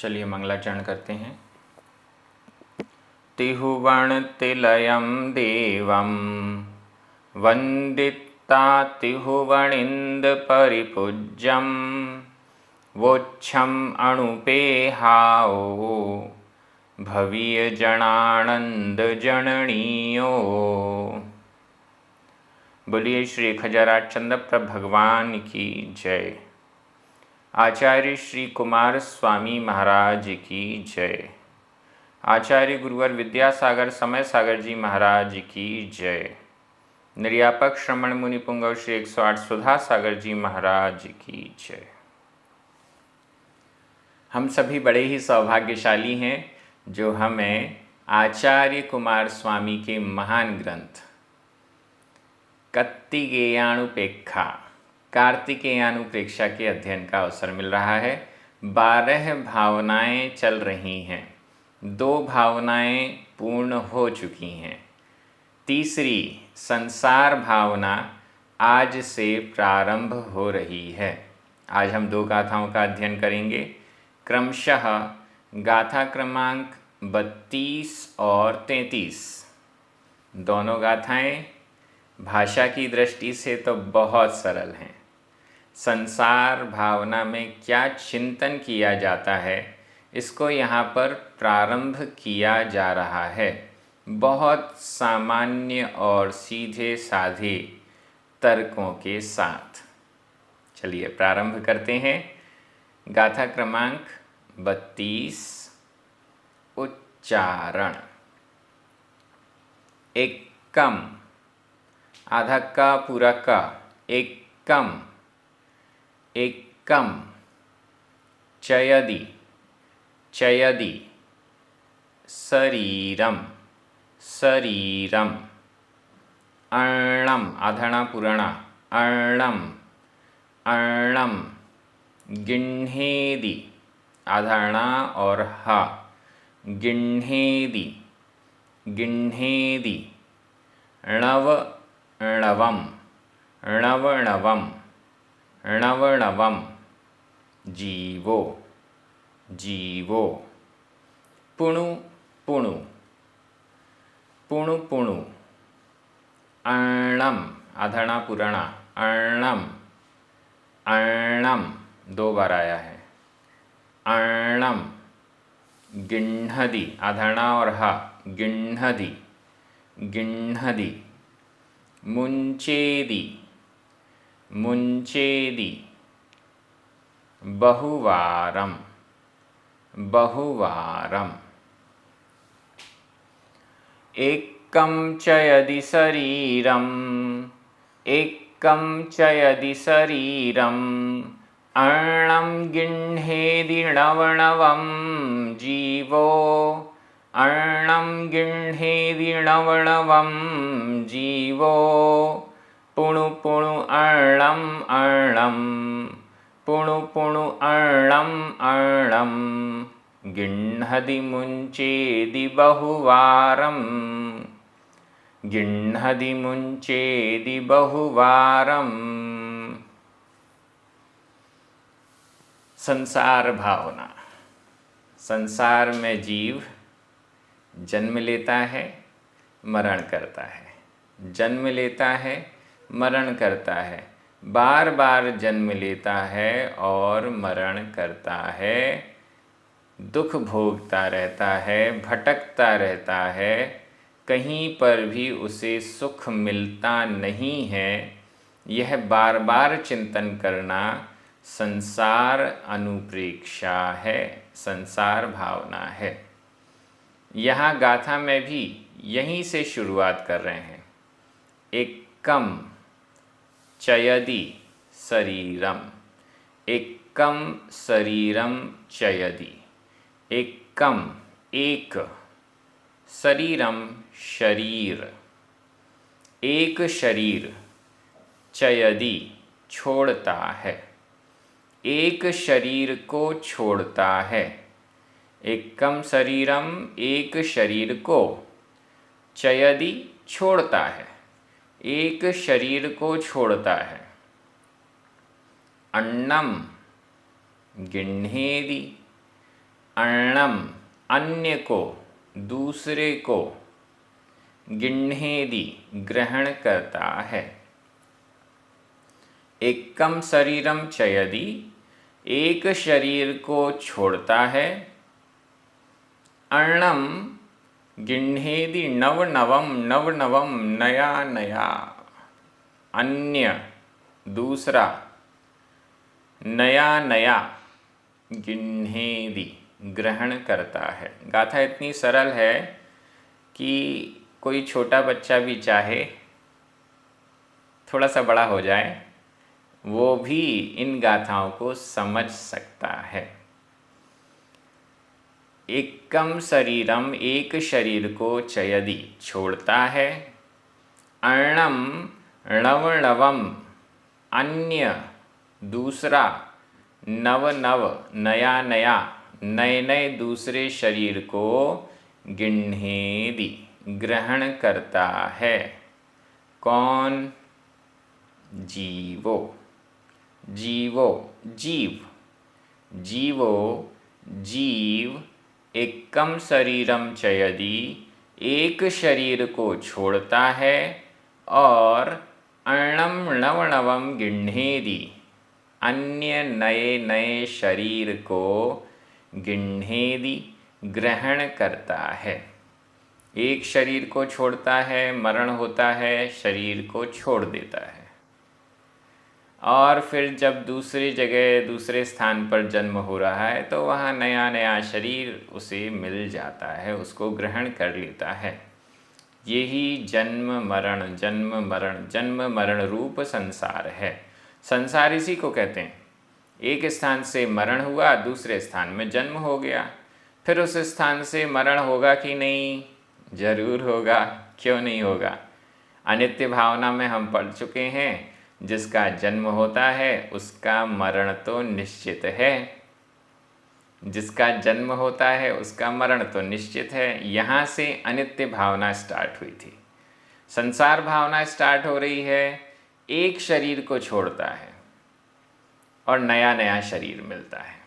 चलिए मंगलाचरण करते हैं। तिहुवण तिलयम देवम वंदिता तिहुवणिंद परिपूज्यम वोच्छम अणुपेहाओ भवीय जनानंद जननीयो। बोलिए श्री खजराज चंद्रप्रभ भगवान की जय। आचार्य श्री कुमार स्वामी महाराज की जय। आचार्य गुरुवर विद्यासागर समय सागर जी महाराज की जय। निर्यापक श्रमण मुनि पुंगव श्री 108 सुधा सागर जी महाराज की जय। हम सभी बड़े ही सौभाग्यशाली हैं जो हमें आचार्य कुमार स्वामी के महान ग्रंथ कत्तिकेयानुपेक्षा कार्तिकेयानुप्रेक्षा के अध्ययन का अवसर मिल रहा है। 12 भावनाएं चल रही हैं, 2 भावनाएं पूर्ण हो चुकी हैं, तीसरी संसार भावना आज से प्रारंभ हो रही है। आज हम 2 गाथाओं का अध्ययन करेंगे, क्रमशः गाथा क्रमांक 32 और 33। दोनों गाथाएं भाषा की दृष्टि से तो बहुत सरल हैं। संसार भावना में क्या चिंतन किया जाता है इसको यहाँ पर प्रारंभ किया जा रहा है, बहुत सामान्य और सीधे साधे तर्कों के साथ। चलिए प्रारंभ करते हैं। गाथा क्रमांक 32 उच्चारण। एकम, आधा का पूरा का, एकम एकम। चयदि चयदि, शरीरम शरीरम। अर्णम, आधणा पुराणा, अर्णम अर्णम। गिण्हेदि, आधणा और हा, गिण्हेदि गिण्हेदि। णव णवम णवणवम णवणवम। जीवो जीवो। पुणु पुणु पुणु पुणु। अर्णम, आधणा पुराणा, अर्णम अर्णम। 2 बार आया है, अर्णम। गिण्हदि, आधणा और हा, गिण्हदि गिण्हदि। मुंचेदि मुंचेदि। बहुवारम बहुवारम। एकम चयदि शरीरम एकम चयदि शरीरम। अर्णम गिण्हेदि णवणवम। जीवो अर्णम गिण्हेदि णवणवम। जीवो। पुणु पुणु अर्णम अर्णम। पुणु पुणु अर्णम अर्णम। गिण्हदि मुंचेदि बहुवारम। गिण्हदि मुंचेदि बहुवारम। संसार भावना। संसार में जीव जन्म लेता है, मरण करता है, जन्म लेता है, मरण करता है, बार बार जन्म लेता है और मरण करता है, दुख भोगता रहता है, भटकता रहता है, कहीं पर भी उसे सुख मिलता नहीं है। यह बार बार चिंतन करना संसार अनुप्रेक्षा है, संसार भावना है। यहाँ गाथा में भी यहीं से शुरुआत कर रहे हैं। एकम चयदि शरीरम। एकम शरीरम चयदि। एकम एक, शरीरम शरीर, एक शरीर। चयदि छोड़ता है, एक शरीर को छोड़ता है। एकम शरीरम, एक शरीर को। चयदि छोड़ता है, एक शरीर को छोड़ता है। अन्नम गिण्हेदि, अर्णम अन्य को, दूसरे को, गिण्हेदि ग्रहण करता है। एकम शरीरम चयदि एक शरीर को छोड़ता है। अर्णम गिण्हेदि नव नवम, नव नवम नया नया, अन्य दूसरा, नया नया, गिण्हेदि ग्रहण करता है। गाथा इतनी सरल है कि कोई छोटा बच्चा भी चाहे थोड़ा सा बड़ा हो जाए, वो भी इन गाथाओं को समझ सकता है। एकम शरीरम एक शरीर को चयदि छोड़ता है। अर्णम नवनवम अन्य दूसरा, नव नव नया नया, नए नए दूसरे शरीर को गिण्हेदि ग्रहण करता है। कौन? जीवो, जीवो जीव, जीवो जीव एकम शरीरम चयदि एक शरीर को छोड़ता है और अर्णम नवनवम गिण्हेदि अन्य नए नए शरीर को गिण्हेदि ग्रहण करता है। एक शरीर को छोड़ता है, मरण होता है, शरीर को छोड़ देता है, और फिर जब दूसरी जगह दूसरे स्थान पर जन्म हो रहा है तो वहाँ नया नया शरीर उसे मिल जाता है, उसको ग्रहण कर लेता है। यही जन्म मरण, जन्म मरण, जन्म मरण रूप संसार है। संसार इसी को कहते हैं। एक स्थान से मरण हुआ, दूसरे स्थान में जन्म हो गया, फिर उस स्थान से मरण होगा कि नहीं? जरूर होगा, क्यों नहीं होगा। अनित्य भावना में हम पढ़ चुके हैं, जिसका जन्म होता है उसका मरण तो निश्चित है। जिसका जन्म होता है उसका मरण तो निश्चित है। यहाँ से अनित्य भावना स्टार्ट हुई थी। संसार भावना स्टार्ट हो रही है, एक शरीर को छोड़ता है और नया नया शरीर मिलता है।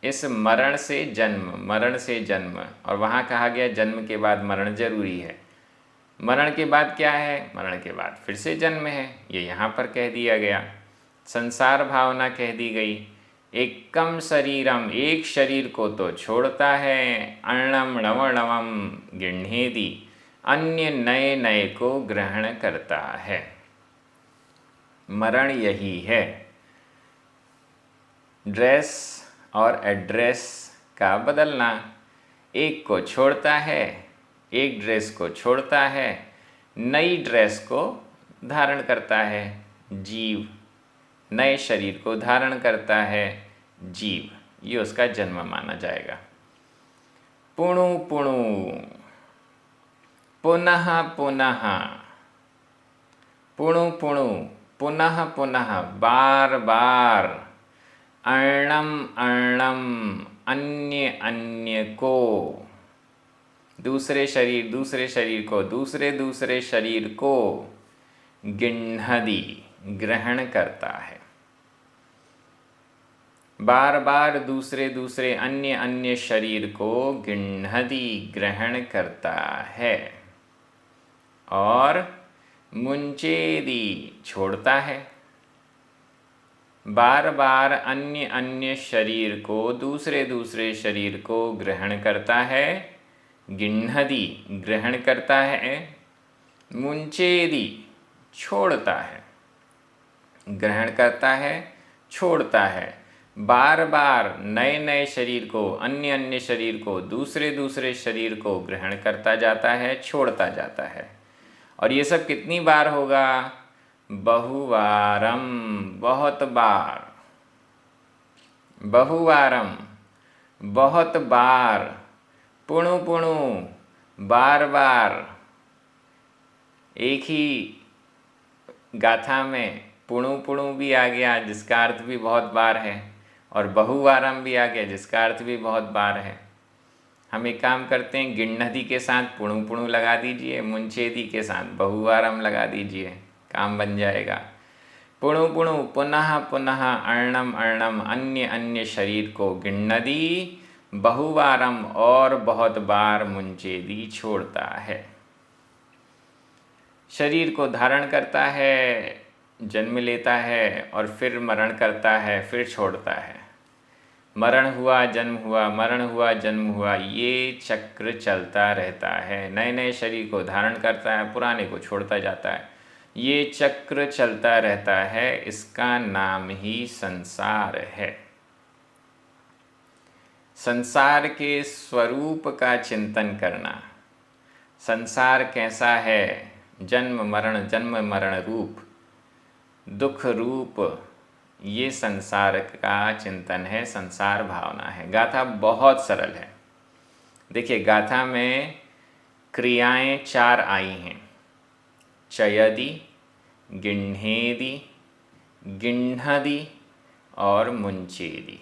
इस मरण से जन्म, मरण से जन्म, और वहाँ कहा गया जन्म के बाद मरण जरूरी है। मरण के बाद क्या है? मरण के बाद फिर से जन्म है, ये यहाँ पर कह दिया गया। संसार भावना कह दी गई। एकम शरीरम एक शरीर को तो छोड़ता है, अर्णम नवनवम गिण्हेदि अन्य नए नए को ग्रहण करता है। मरण यही है। ड्रेस और एड्रेस का बदलना। एक को छोड़ता है, एक ड्रेस को छोड़ता है, नई ड्रेस को धारण करता है जीव, नए शरीर को धारण करता है जीव, ये उसका जन्म माना जाएगा। पुणु पुणु, पुनः पुनः, पुणु पुणु, पुनः पुनः, बार बार, अर्णम अर्णम, अन्य अन्य को, दूसरे शरीर को, दूसरे शरीर को गिण्हदि ग्रहण करता है। बार बार दूसरे अन्य शरीर को गिण्हदि ग्रहण करता है और मुंचेदि छोड़ता है। बार बार अन्य शरीर को, दूसरे शरीर को ग्रहण करता है, गिण्हदि ग्रहण करता है, मुंचेदि छोड़ता है। ग्रहण करता है, छोड़ता है। बार बार नए नए शरीर को, अन्य शरीर को, दूसरे शरीर को ग्रहण करता जाता है, छोड़ता जाता है। और ये सब कितनी बार होगा? बहुवारम, बहुत बार, बहुवारम, बहुत बार, पुणु पुणु, बार बार। एक ही गाथा में पुणु पुणु भी आ गया जिसका अर्थ भी बहुत बार है, और बहुवारम भी आ गया जिसका अर्थ भी बहुत बार है। हम एक काम करते हैं, गिण्हदि के साथ पुणु पुणु लगा दीजिए, मुंचेदि के साथ बहुवारम लगा दीजिए, काम बन जाएगा। पुणु पुणु, पुनः पुनः, अर्णम अर्णम, अन्य शरीर को गिण्हदि बहुवारम और बहुत बार मुंचेदी छोड़ता है। शरीर को धारण करता है, जन्म लेता है और फिर मरण करता है, फिर छोड़ता है। मरण हुआ जन्म हुआ, मरण हुआ जन्म हुआ, ये चक्र चलता रहता है। नए नए शरीर को धारण करता है, पुराने को छोड़ता जाता है। ये चक्र चलता रहता है, इसका नाम ही संसार है। संसार के स्वरूप का चिंतन करना, संसार कैसा है, जन्म मरण रूप, दुख रूप, ये संसार का चिंतन है, संसार भावना है। गाथा बहुत सरल है। देखिए, गाथा में क्रियाएं 4 आई हैं, चयदि, गिण्हेदि, गिण्हदि और मुंचेदि।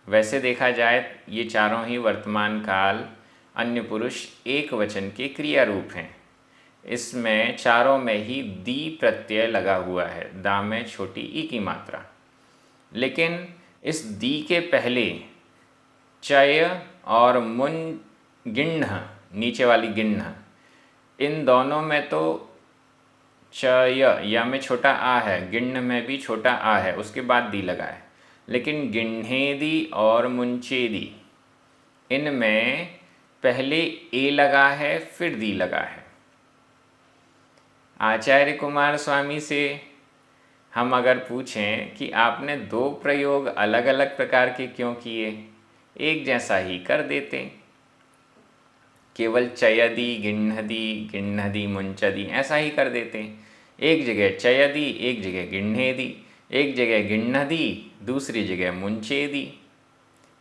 वैसे देखा जाए ये चारों ही वर्तमान काल अन्य पुरुष एक वचन के क्रिया रूप हैं। इसमें चारों में ही दी प्रत्यय लगा हुआ है, दा में छोटी ई की मात्रा। लेकिन इस दी के पहले चय और मुन, गिण्ह, नीचे वाली गिण्ह, इन दोनों में तो चय या में छोटा आ है, गिण्ह में भी छोटा आ है, उसके बाद दी लगा है। लेकिन गिण्हेदि और मुंचेदि, इनमें पहले ए लगा है, फिर दी लगा है। आचार्य कुमार स्वामी से हम अगर पूछें कि आपने 2 प्रयोग अलग अलग प्रकार के क्यों किए, एक जैसा ही कर देते। केवल चयदि, गिण्हदि, मुंचदि ऐसा ही कर देते। एक जगह चयदि, एक जगह गिण्हेदि, एक जगह गिण्हदि, दूसरी जगह मुंचेदि।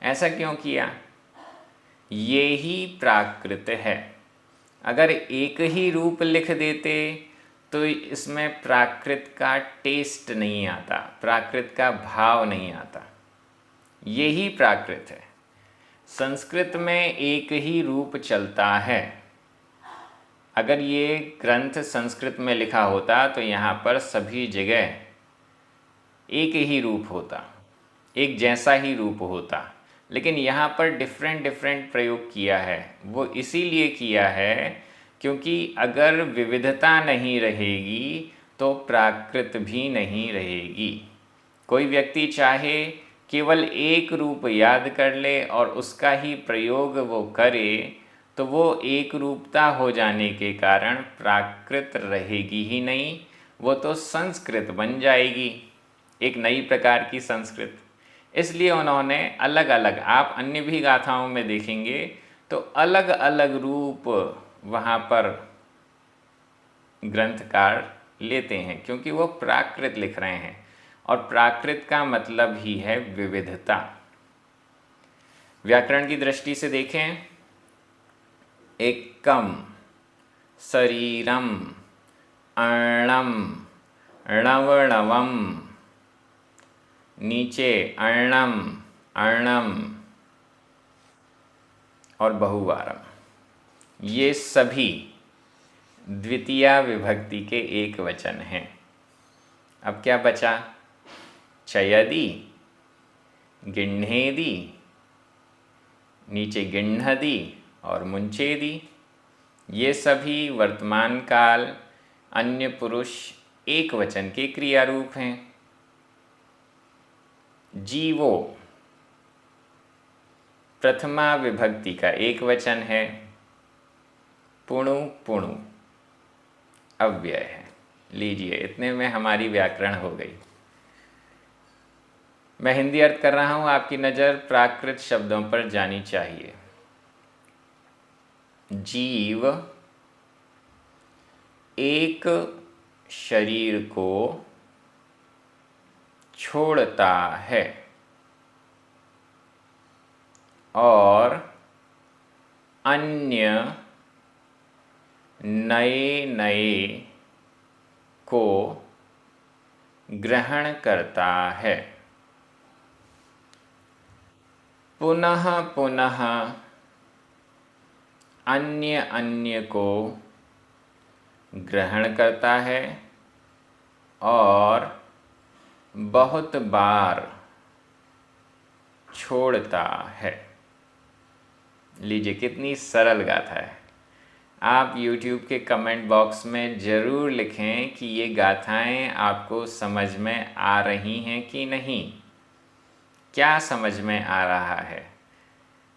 ऐसा क्यों किया? ये ही प्राकृत है। अगर एक ही रूप लिख देते तो इसमें प्राकृत का टेस्ट नहीं आता, प्राकृत का भाव नहीं आता। यही प्राकृत है। संस्कृत में एक ही रूप चलता है। अगर ये ग्रंथ संस्कृत में लिखा होता तो यहाँ पर सभी जगह एक ही रूप होता, एक जैसा ही रूप होता। लेकिन यहाँ पर डिफरेंट प्रयोग किया है। वो इसीलिए किया है क्योंकि अगर विविधता नहीं रहेगी तो प्राकृत भी नहीं रहेगी। कोई व्यक्ति चाहे केवल एक रूप याद कर ले और उसका ही प्रयोग वो करे तो वो एक रूपता हो जाने के कारण प्राकृत रहेगी ही नहीं, वो तो संस्कृत बन जाएगी, एक नई प्रकार की संस्कृत। इसलिए उन्होंने अलग अलग, आप अन्य भी गाथाओं में देखेंगे तो अलग अलग रूप वहाँ पर ग्रंथकार लेते हैं, क्योंकि वो प्राकृत लिख रहे हैं और प्राकृत का मतलब ही है विविधता। व्याकरण की दृष्टि से देखें, एकम, शरीरम, अर्णम, णवणवम, नीचे अर्णम, अर्णम और बहुवारम, ये सभी द्वितीया विभक्ति के एक वचन हैं। अब क्या बचा? चयदि, गिण्हेदि, नीचे गिण्हदि और मुंचेदि, ये सभी वर्तमान काल अन्य पुरुष एक वचन के क्रिया रूप हैं। जीवो प्रथमा विभक्ति का एक वचन है, पुणु पुणु अव्यय है। लीजिए, इतने में हमारी व्याकरण हो गई। मैं हिंदी अर्थ कर रहा हूँ, आपकी नज़र प्राकृत शब्दों पर जानी चाहिए। जीव एक शरीर को छोड़ता है और अन्य नए नए को ग्रहण करता है। पुनः पुनः अन्य अन्य को ग्रहण करता है और बहुत बार छोड़ता है। लीजिए कितनी सरल गाथा है। आप YouTube के कमेंट बॉक्स में ज़रूर लिखें कि ये गाथाएं आपको समझ में आ रही हैं कि नहीं, क्या समझ में आ रहा है।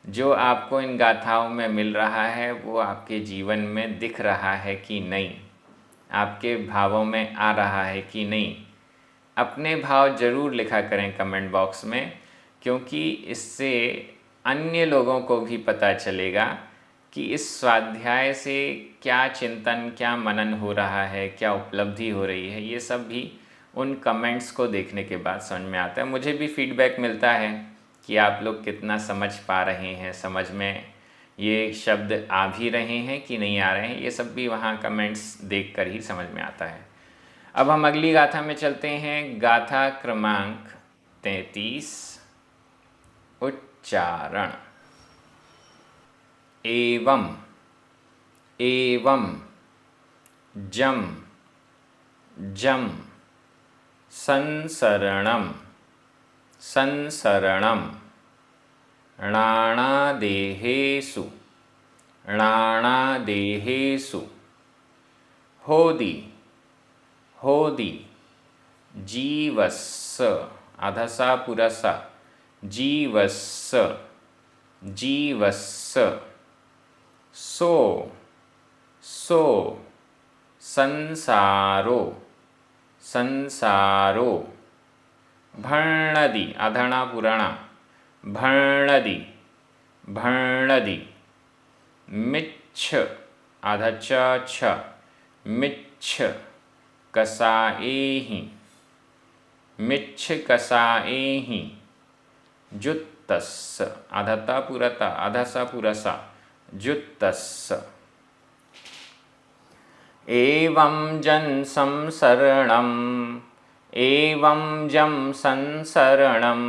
जो आपको इन गाथाओं में मिल रहा है वो आपके जीवन में दिख रहा है कि नहीं, आपके भावों में आ रहा है कि नहीं। अपने भाव ज़रूर लिखा करें कमेंट बॉक्स में, क्योंकि इससे अन्य लोगों को भी पता चलेगा कि इस स्वाध्याय से क्या चिंतन, क्या मनन हो रहा है, क्या उपलब्धि हो रही है। ये सब भी उन कमेंट्स को देखने के बाद समझ में आता है। मुझे भी फीडबैक मिलता है कि आप लोग कितना समझ पा रहे हैं, समझ में ये शब्द आ भी रहे हैं कि नहीं आ रहे हैं। ये सब भी वहाँ कमेंट्स देखकर ही समझ में आता है। अब हम अगली गाथा में चलते हैं। गाथा क्रमांक 33, उच्चारण। एवं एवं जम जम संसरणम संसरणम णाणादेहेषु णाणादेहेषु होदि होदि जीवस्स आधासा पुरसा जीवस्स जीवस्स सो सो संसारो संसारो भणदि अधणा पुराणा भणदि भणदि मिच्छ आधा छ मिच्छ कसाएहि मिच्छ कसाएहि जुत्तस्स आधता पुरता आधासा पुरसा जुत्तस्स एवं जन संसरणम एवं जम संसरणम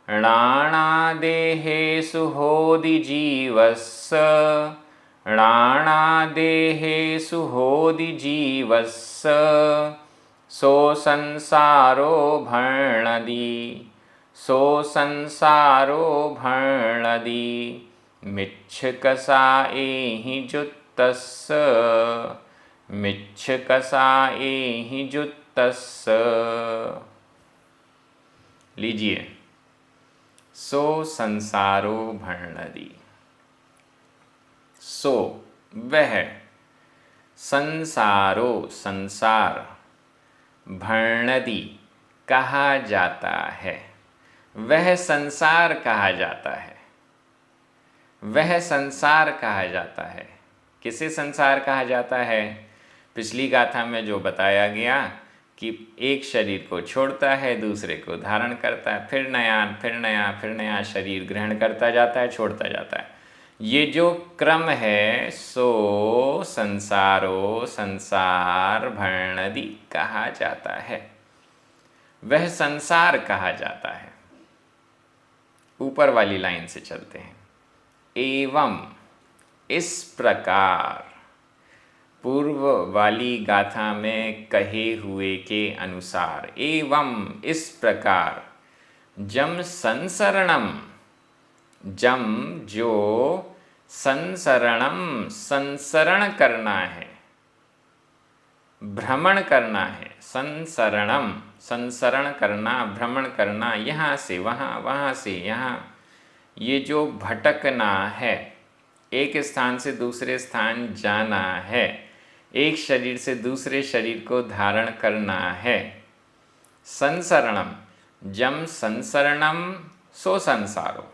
णाणादेहेषु होदि जीवस्स णाणादेहेषु होदि जीवस्स सो संसारो भणदि सो संसारो भणदि मिच्छकसाएहि जुत्तस्स मिच्छकसाएहि जुत्तस्स। लीजिए, सो संसारो भणदि, सो वह, संसारो संसार, भणदि कहा जाता है, वह संसार कहा जाता है, वह संसार कहा जाता है। किसे संसार कहा जाता है? पिछली गाथा में जो बताया गया कि एक शरीर को छोड़ता है, दूसरे को धारण करता है, फिर नया शरीर ग्रहण करता जाता है, छोड़ता जाता है। ये जो क्रम है सो संसारो संसार भणदि कहा जाता है, वह संसार कहा जाता है। ऊपर वाली लाइन से चलते हैं। एवं इस प्रकार, पूर्व वाली गाथा में कहे हुए के अनुसार, एवं इस प्रकार, जम संसरणम, जम जो, संसरणम संसरण करना है, भ्रमण करना है, संसरणम संसरण करना, भ्रमण करना, यहाँ से वहाँ, वहाँ से यहाँ, ये जो भटकना है, एक स्थान से दूसरे स्थान जाना है, एक शरीर से दूसरे शरीर को धारण करना है। संसरणम, जम संसरणम सो संसारो,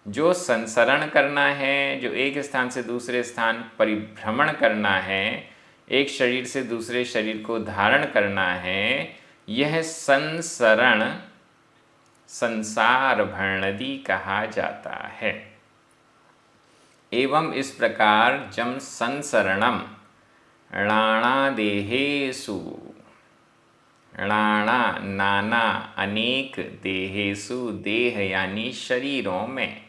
जो संसरण करना है, जो एक स्थान से दूसरे स्थान परिभ्रमण करना है, एक शरीर से दूसरे शरीर को धारण करना है, यह संसरण संसार भणदि कहा जाता है। एवं इस प्रकार जम संसरणम णाणादेहेषु, णाणा नाना अनेक, देहेषु देह यानी शरीरों में,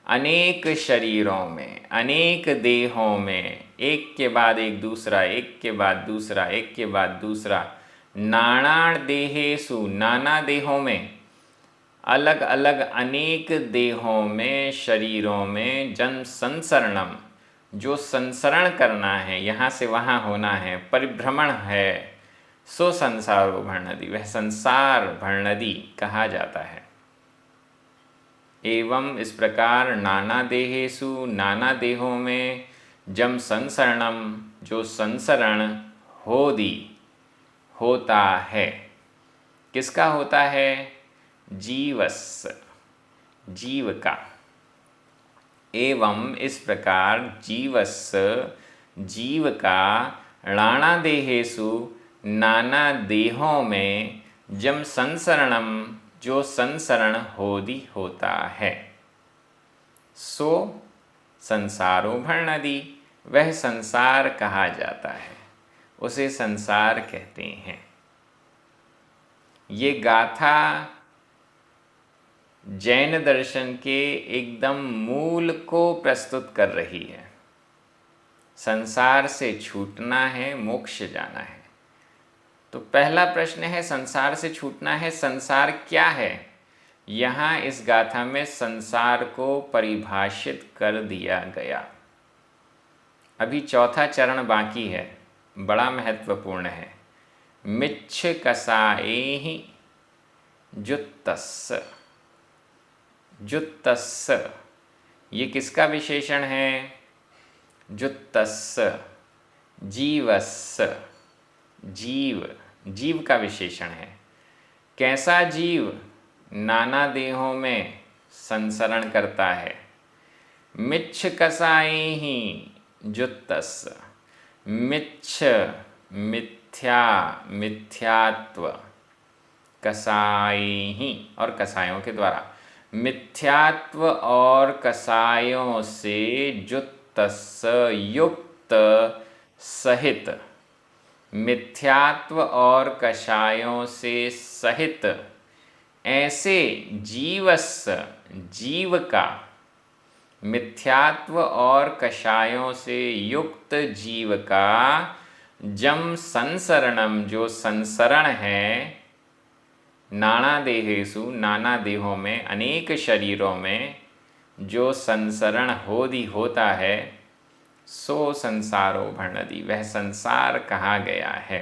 अनेक शरीरों में, अनेक देहों में, एक के बाद एक दूसरा, एक के बाद दूसरा, एक के बाद दूसरा, नाना देहेषु नाना देहों में, अलग अलग अनेक देहों में, शरीरों में, जन्म संसरणम, जो संसरण करना है, यहाँ से वहाँ होना है, परिभ्रमण है, सो संसारो भरनदी, वह संसार भरनदी कहा जाता है। एवं इस प्रकार नाना देहेषु, नाना देहों में, जम संसरणम, जो संसरण होदी होता है, किसका होता है? जीवस, जीव का। एवं इस प्रकार जीवस, जीव का, नाना देहेषु, नाना देहों में, जम संसरणम, जो संसरण होदी होता है, सो संसारो भरनदी, वह संसार कहा जाता है, उसे संसार कहते हैं। ये गाथा जैन दर्शन के एकदम मूल को प्रस्तुत कर रही है। संसार से छूटना है, मोक्ष जाना है। तो पहला प्रश्न है, संसार से छूटना है, संसार क्या है? यहाँ इस गाथा में संसार को परिभाषित कर दिया गया। अभी चौथा चरण बाकी है, बड़ा महत्वपूर्ण है। मिच्छ कसाएहि जुत्तस्य, जुत्तस्य, ये किसका विशेषण है? जुत्तस्य, जीवस्य, जीव, जीव का विशेषण है। कैसा जीव? नाना देहों में संसरण करता है। मिच्छ कसाएहि जुत्तस्य, मिच्छ मिथ्या, मिथ्यात्व, कसाएहि और कसायों के द्वारा, मिथ्यात्व और कसायों से जुत्तस्य, युक्त, सहित, मिथ्यात्व और कषायों से सहित ऐसे जीवस्य, जीव का, मिथ्यात्व और कषायों से युक्त जीव का, जम संसरणम, जो संसरण है, नाना देहेषु, नाना देहों में, अनेक शरीरों में, जो संसरण होदी होता है, सो संसारो भरनदी, वह संसार कहा गया है।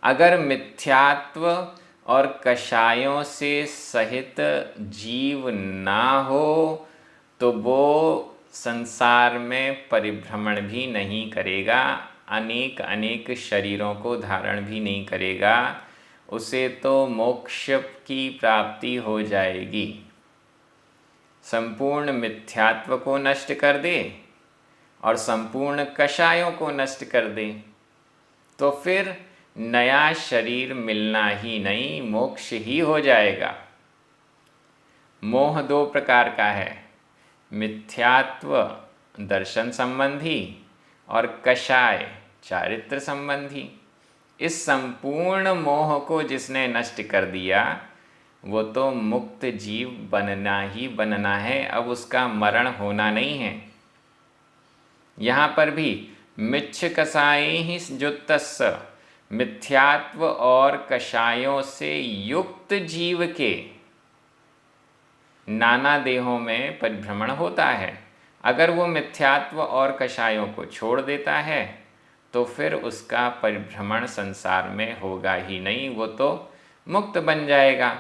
अगर मिथ्यात्व और कषायों से सहित जीव ना हो तो वो संसार में परिभ्रमण भी नहीं करेगा, अनेक अनेक शरीरों को धारण भी नहीं करेगा, उसे तो मोक्ष की प्राप्ति हो जाएगी। संपूर्ण मिथ्यात्व को नष्ट कर दे और संपूर्ण कषायों को नष्ट कर दे तो फिर नया शरीर मिलना ही नहीं, मोक्ष ही हो जाएगा। मोह दो प्रकार का है, मिथ्यात्व दर्शन संबंधी और कषाय चारित्र संबंधी। इस संपूर्ण मोह को जिसने नष्ट कर दिया वो तो मुक्त जीव बनना ही बनना है, अब उसका मरण होना नहीं है। यहाँ पर भी मिच्छ कसाएहि जुत्तस्य, मिथ्यात्व और कषायों से युक्त जीव के नाना देहों में परिभ्रमण होता है। अगर वो मिथ्यात्व और कषायों को छोड़ देता है तो फिर उसका परिभ्रमण संसार में होगा ही नहीं, वो तो मुक्त बन जाएगा।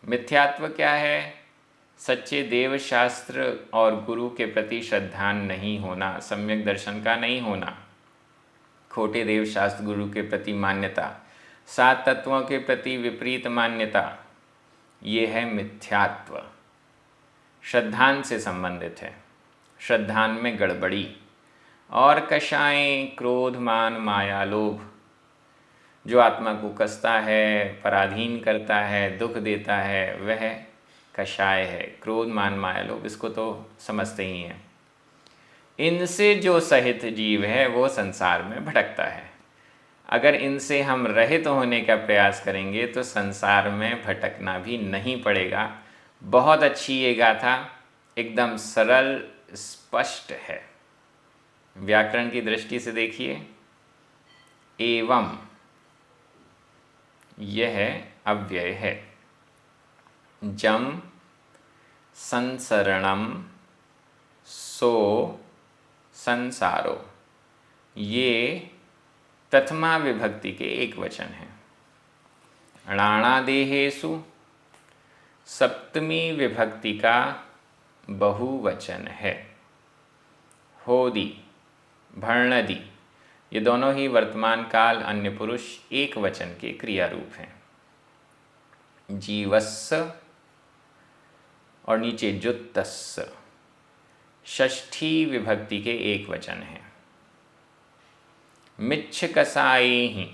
मिथ्यात्व क्या है? सच्चे देव शास्त्र और गुरु के प्रति श्रद्धा नहीं होना, सम्यक दर्शन का नहीं होना, खोटे देव शास्त्र गुरु के प्रति मान्यता, सात तत्वों के प्रति विपरीत मान्यता, ये है मिथ्यात्व। श्रद्धान से संबंधित है, श्रद्धान में गड़बड़ी। और कषाएं क्रोध, मान, माया, लोभ, जो आत्मा को कसता है, पराधीन करता है, दुख देता है, वह कषाय है। क्रोध, मान, माया, लोभ, इसको तो समझते ही हैं। इनसे जो सहित जीव है वो संसार में भटकता है। अगर इनसे हम रहित होने का प्रयास करेंगे तो संसार में भटकना भी नहीं पड़ेगा। बहुत अच्छी ये गाथा, एकदम सरल, स्पष्ट है। व्याकरण की दृष्टि से देखिए, एवं यह अव्यय है, जम संसरणम सो संसारो, ये प्रथमा विभक्ति के एक वचन हैं। णाणादेहेषु सप्तमी विभक्ति का बहुवचन है। होदी, भर्णदी, ये दोनों ही वर्तमान काल अन्य पुरुष एक वचन के क्रिया रूप हैं। जीवस्स और नीचे जुत्तस्स षष्ठी विभक्ति के एक वचन हैं। मिच्छकसायेहि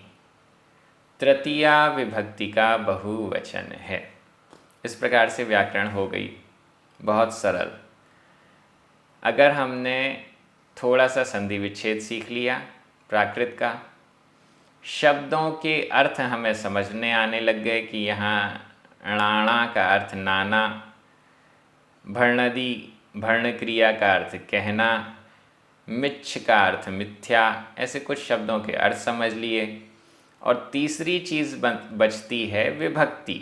तृतीया विभक्ति का बहुवचन है। इस प्रकार से व्याकरण हो गई बहुत सरल। अगर हमने थोड़ा सा संधि विच्छेद सीख लिया प्राकृत का, शब्दों के अर्थ हमें समझने आने लग गए कि यहाँ णाणा का अर्थ नाना, भर्णदी भर्ण क्रिया का अर्थ कहना, मिच्छ का अर्थ मिथ्या, ऐसे कुछ शब्दों के अर्थ समझ लिए। और तीसरी चीज़ बचती है विभक्ति।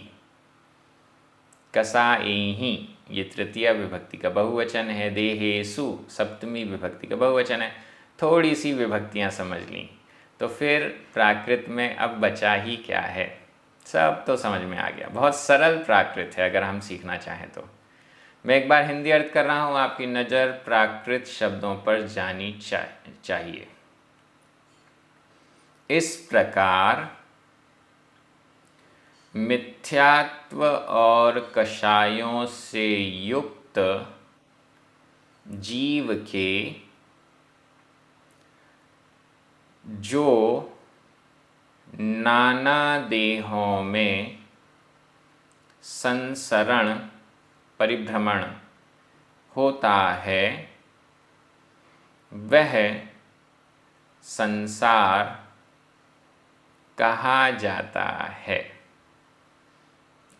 कसाएहि ये तृतीया विभक्ति का बहुवचन है। देहेषु सप्तमी विभक्ति का बहुवचन है। थोड़ी सी विभक्तियाँ समझ ली तो फिर प्राकृत में अब बचा ही क्या है, सब तो समझ में आ गया। बहुत सरल प्राकृत है अगर हम सीखना चाहें तो। मैं एक बार हिंदी अर्थ कर रहा हूँ, आपकी नज़र प्राकृत शब्दों पर जानी चाहिए। इस प्रकार मिथ्यात्व और कषायों से युक्त जीव के जो नाना देहों में संसरण परिभ्रमण होता है, वह संसार कहा जाता है।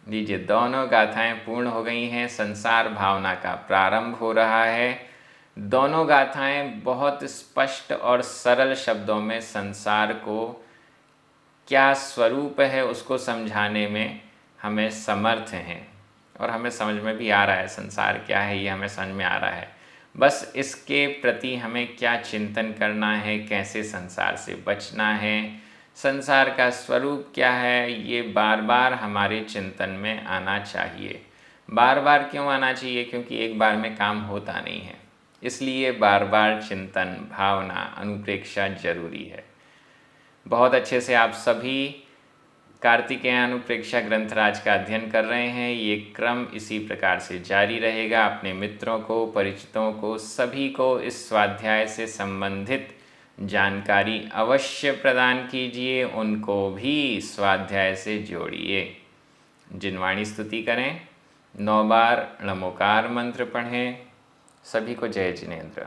लीजिए, दोनों गाथाएं पूर्ण हो गई हैं। संसार भावना का प्रारंभ हो रहा है। दोनों गाथाएं बहुत स्पष्ट और सरल शब्दों में संसार को क्या स्वरूप है उसको समझाने में हमें समर्थ हैं, और हमें समझ में भी आ रहा है संसार क्या है, ये हमें समझ में आ रहा है। बस इसके प्रति हमें क्या चिंतन करना है, कैसे संसार से बचना है, संसार का स्वरूप क्या है, ये बार बार हमारे चिंतन में आना चाहिए। बार बार क्यों आना चाहिए? क्योंकि एक बार में काम होता नहीं है, इसलिए बार बार चिंतन, भावना, अनुप्रेक्षा जरूरी है। बहुत अच्छे से आप सभी कार्तिकेय अनुप्रेक्षा ग्रंथराज का अध्ययन कर रहे हैं। ये क्रम इसी प्रकार से जारी रहेगा। अपने मित्रों को, परिचितों को, सभी को इस स्वाध्याय से संबंधित जानकारी अवश्य प्रदान कीजिए, उनको भी स्वाध्याय से जोड़िए। जिनवाणी स्तुति करें, 9 बार नमोकार मंत्र पढ़ें। सभी को जय जिनेंद्र।